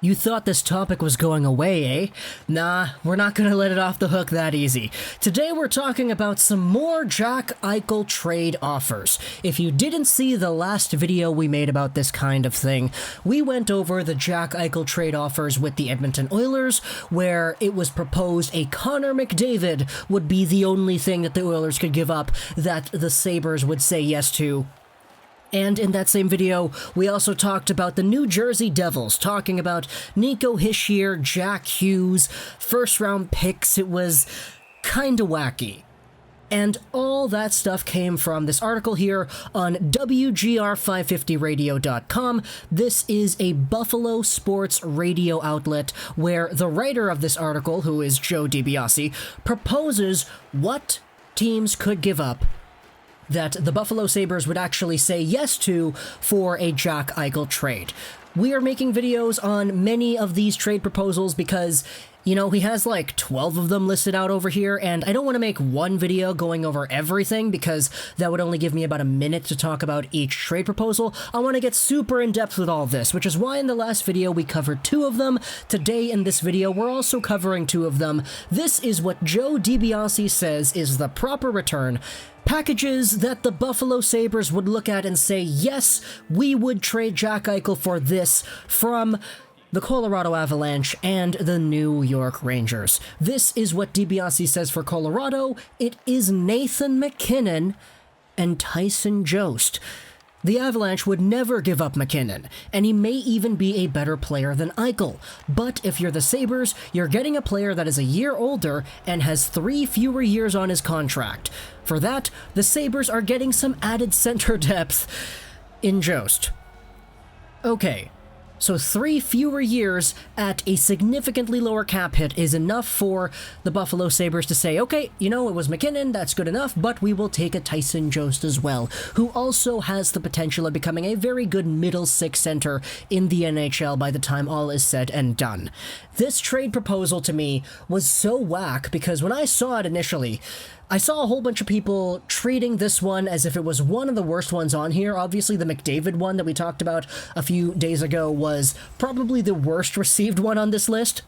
You thought this topic was going away, eh? Nah, we're not gonna let it off the hook that easy. Today we're talking about some more Jack Eichel trade offers. If you didn't see the last video we made about this kind of thing, we went over the Jack Eichel trade offers with the Edmonton Oilers, where it was proposed a Connor McDavid would be the only thing that the Oilers could give up that the Sabres would say yes to. And in that same video, we also talked about the New Jersey Devils, talking about Nico Hischier, Jack Hughes, first-round picks. It was kinda wacky. And all that stuff came from this article here on WGR550radio.com. This is a Buffalo sports radio outlet where the writer of this article, who is Joe DiBiase, proposes what teams could give up that the Buffalo Sabres would actually say yes to for a Jack Eichel trade. We are making videos on many of these trade proposals because, you know, he has like 12 of them listed out over here, and I don't want to make one video going over everything because that would only give me about a minute to talk about each trade proposal. I want to get super in-depth with all this, which is why in the last video we covered 2 of them. Today in this video we're also covering 2 of them. This is what Joe DiBiase says is the proper return. Packages that the Buffalo Sabres would look at and say, yes, we would trade Jack Eichel for this from the Colorado Avalanche and the New York Rangers. This is what DiBiase says for Colorado. It is Nathan MacKinnon and Tyson Jost. The Avalanche would never give up MacKinnon, and he may even be a better player than Eichel. But if you're the Sabres, you're getting a player that is a year older and has 3 fewer years on his contract. For that, the Sabres are getting some added center depth in Jost. Okay, so 3 fewer years at a significantly lower cap hit is enough for the Buffalo Sabres to say, okay, you know, it was MacKinnon, that's good enough, but we will take a Tyson Jost as well, who also has the potential of becoming a very good middle 6 center in the NHL by the time all is said and done. This trade proposal to me was so whack because when I saw it initially, I saw a whole bunch of people treating this one as if it was one of the worst ones on here. Obviously, the McDavid one that we talked about a few days ago was probably the worst received one on this list.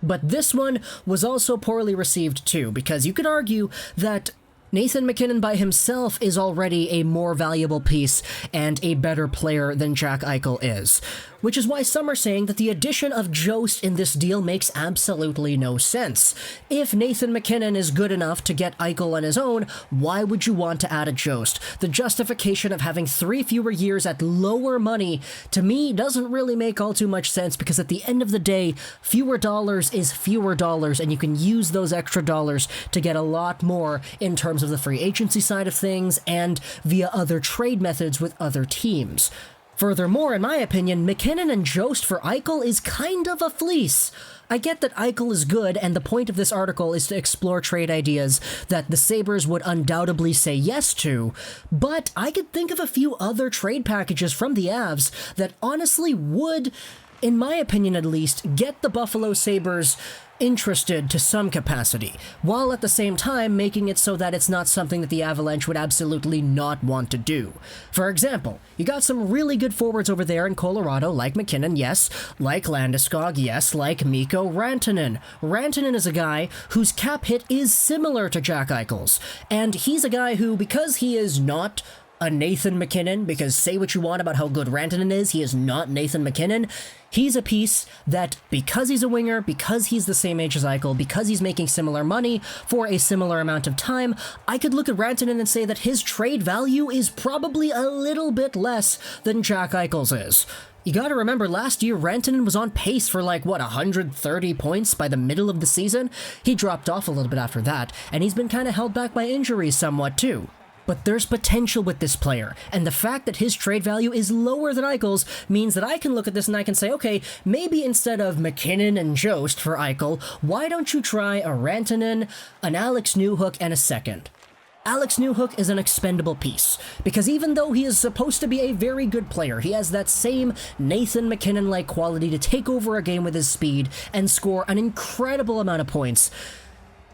But this one was also poorly received too, because you could argue that Nathan MacKinnon by himself is already a more valuable piece and a better player than Jack Eichel is. Which is why some are saying that the addition of Jost in this deal makes absolutely no sense. If Nathan MacKinnon is good enough to get Eichel on his own, why would you want to add a Jost? The justification of having 3 fewer years at lower money, to me, doesn't really make all too much sense because at the end of the day, fewer dollars is fewer dollars, and you can use those extra dollars to get a lot more in terms of the free agency side of things and via other trade methods with other teams. Furthermore, in my opinion, MacKinnon and Jost for Eichel is kind of a fleece. I get that Eichel is good, and the point of this article is to explore trade ideas that the Sabres would undoubtedly say yes to, but I could think of a few other trade packages from the Avs that honestly would, in my opinion at least, get the Buffalo Sabres interested to some capacity, while at the same time making it so that it's not something that the Avalanche would absolutely not want to do. For example, you got some really good forwards over there in Colorado, like MacKinnon, yes, like Landeskog, yes, like Mikko Rantanen. Rantanen is a guy whose cap hit is similar to Jack Eichel's, and he's a guy who, because he is not a Nathan MacKinnon, because say what you want about how good Rantanen is, he is not Nathan MacKinnon. He's a piece that, because he's a winger, because he's the same age as Eichel, because he's making similar money for a similar amount of time, I could look at Rantanen and say that his trade value is probably a little bit less than Jack Eichel's is. You gotta remember, last year Rantanen was on pace for like, 130 points by the middle of the season? He dropped off a little bit after that, and he's been kinda held back by injuries somewhat too. But there's potential with this player, and the fact that his trade value is lower than Eichel's means that I can look at this and I can say, okay, maybe instead of MacKinnon and Jost for Eichel, why don't you try a Rantanen, an Alex Newhook, and a second? Alex Newhook is an expendable piece, because even though he is supposed to be a very good player, he has that same Nathan MacKinnon-like quality to take over a game with his speed and score an incredible amount of points.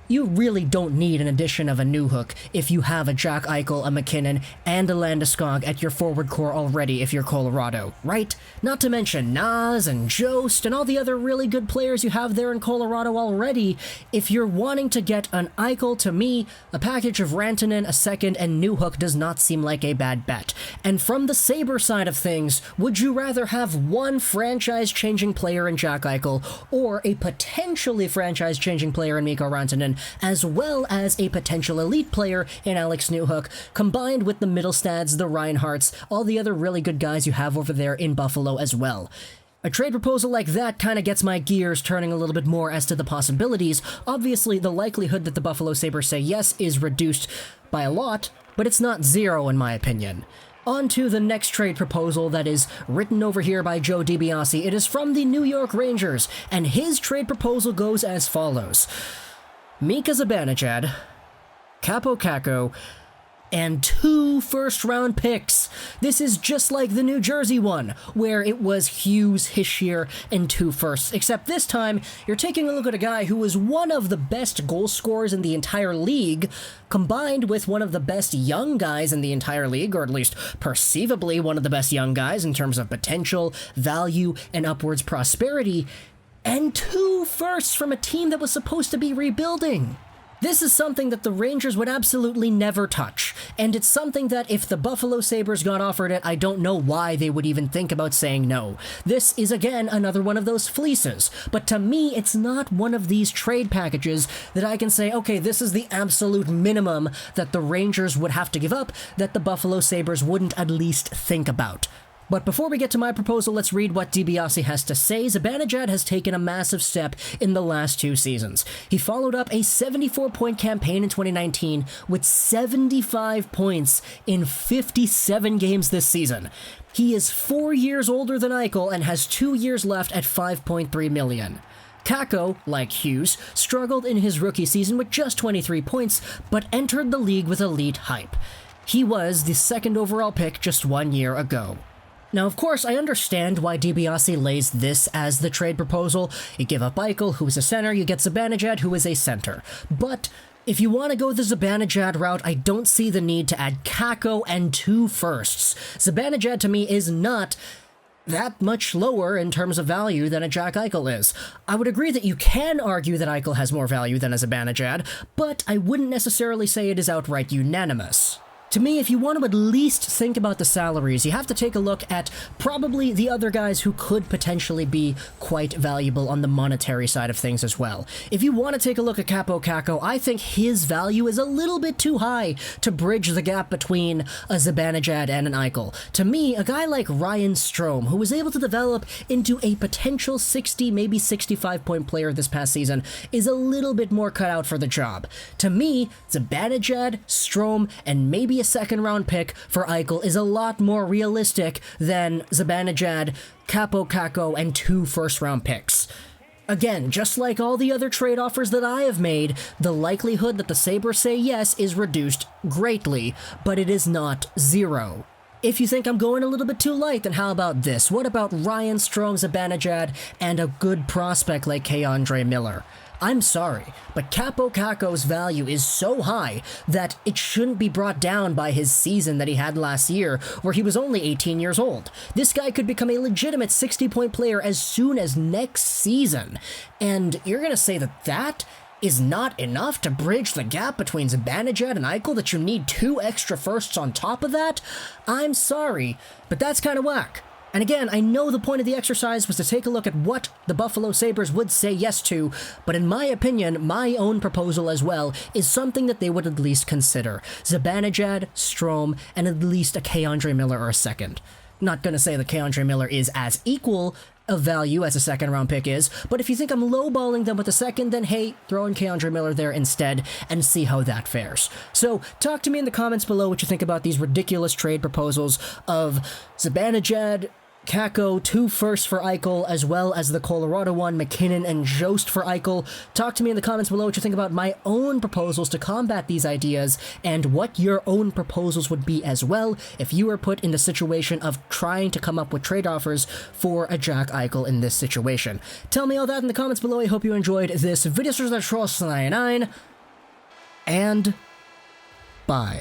You really don't need an addition of a new hook if you have a Jack Eichel, a MacKinnon, and a Landeskog at your forward core already if you're Colorado, right? Not to mention Nas and Jost and all the other really good players you have there in Colorado already. If you're wanting to get an Eichel, to me, a package of Rantanen, a second, and new hook does not seem like a bad bet. And from the Sabre side of things, would you rather have one franchise-changing player in Jack Eichel or a potentially franchise-changing player in Mikko Rantanen, as well as a potential elite player in Alex Newhook, combined with the Middlestads, the Reinhardts, all the other really good guys you have over there in Buffalo as well? A trade proposal like that kind of gets my gears turning a little bit more as to the possibilities. Obviously, the likelihood that the Buffalo Sabres say yes is reduced by a lot, but it's not zero in my opinion. On to the next trade proposal that is written over here by Joe DiBiase. It is from the New York Rangers, and his trade proposal goes as follows. Mika Zibanejad, Kaapo Kakko, and 2 first-round picks. This is just like the New Jersey one, where it was Hughes, Hischier, and 2 firsts, except this time, you're taking a look at a guy who was one of the best goal scorers in the entire league, combined with one of the best young guys in the entire league, or at least perceivably one of the best young guys in terms of potential, value, and upwards prosperity, and 2 firsts from a team that was supposed to be rebuilding. This is something that the Rangers would absolutely never touch, and it's something that if the Buffalo Sabres got offered it, I don't know why they would even think about saying no. This is again another one of those fleeces, but to me it's not one of these trade packages that I can say, okay, this is the absolute minimum that the Rangers would have to give up that the Buffalo Sabres wouldn't at least think about. But before we get to my proposal, let's read what DiBiase has to say. Zibanejad has taken a massive step in the last 2 seasons. He followed up a 74-point campaign in 2019 with 75 points in 57 games this season. He is 4 years older than Eichel and has 2 years left at $5.3 million. Kakko, like Hughes, struggled in his rookie season with just 23 points, but entered the league with elite hype. He was the 2nd overall pick just 1 year ago. Now, of course, I understand why DiBiase lays this as the trade proposal. You give up Eichel, who is a center, you get Zibanejad, who is a center. But if you want to go the Zibanejad route, I don't see the need to add Kakko and 2 firsts. Zibanejad, to me, is not that much lower in terms of value than a Jack Eichel is. I would agree that you can argue that Eichel has more value than a Zibanejad, but I wouldn't necessarily say it is outright unanimous. To me, if you want to at least think about the salaries, you have to take a look at probably the other guys who could potentially be quite valuable on the monetary side of things as well. If you want to take a look at Kaapo Kakko, I think his value is a little bit too high to bridge the gap between a Zibanejad and an Eichel. To me, a guy like Ryan Strome, who was able to develop into a potential 60, maybe 65-point player this past season, is a little bit more cut out for the job. To me, Zibanejad, Strome, and maybe a 2nd-round pick for Eichel is a lot more realistic than Zibanejad, Kaapo Kakko, and 2 first-round picks. Again, just like all the other trade offers that I have made, the likelihood that the Sabres say yes is reduced greatly, but it is not zero. If you think I'm going a little bit too light, then how about this? What about Ryan Strome, Zibanejad, and a good prospect like K'Andre Miller? I'm sorry, but Kaapo Kakko's value is so high that it shouldn't be brought down by his season that he had last year, where he was only 18 years old. This guy could become a legitimate 60-point player as soon as next season. And you're going to say that that is not enough to bridge the gap between Zibanejad and Eichel, that you need 2 extra firsts on top of that? I'm sorry, but that's kind of whack. And again, I know the point of the exercise was to take a look at what the Buffalo Sabres would say yes to, but in my opinion, my own proposal as well is something that they would at least consider. Zibanejad, Strome, and at least a K'Andre Miller or a 2nd. Not going to say that K'Andre Miller is as equal of value as a 2nd-round pick is, but if you think I'm lowballing them with a 2nd, then hey, throw in K'Andre Miller there instead and see how that fares. So talk to me in the comments below what you think about these ridiculous trade proposals of Zibanejad, Kakko, 2 firsts for Eichel, as well as the Colorado one, MacKinnon and Jost for Eichel. Talk to me in the comments below what you think about my own proposals to combat these ideas, and what your own proposals would be as well if you were put in the situation of trying to come up with trade offers for a Jack Eichel in this situation. Tell me all that in the comments below. I hope you enjoyed this video. and bye.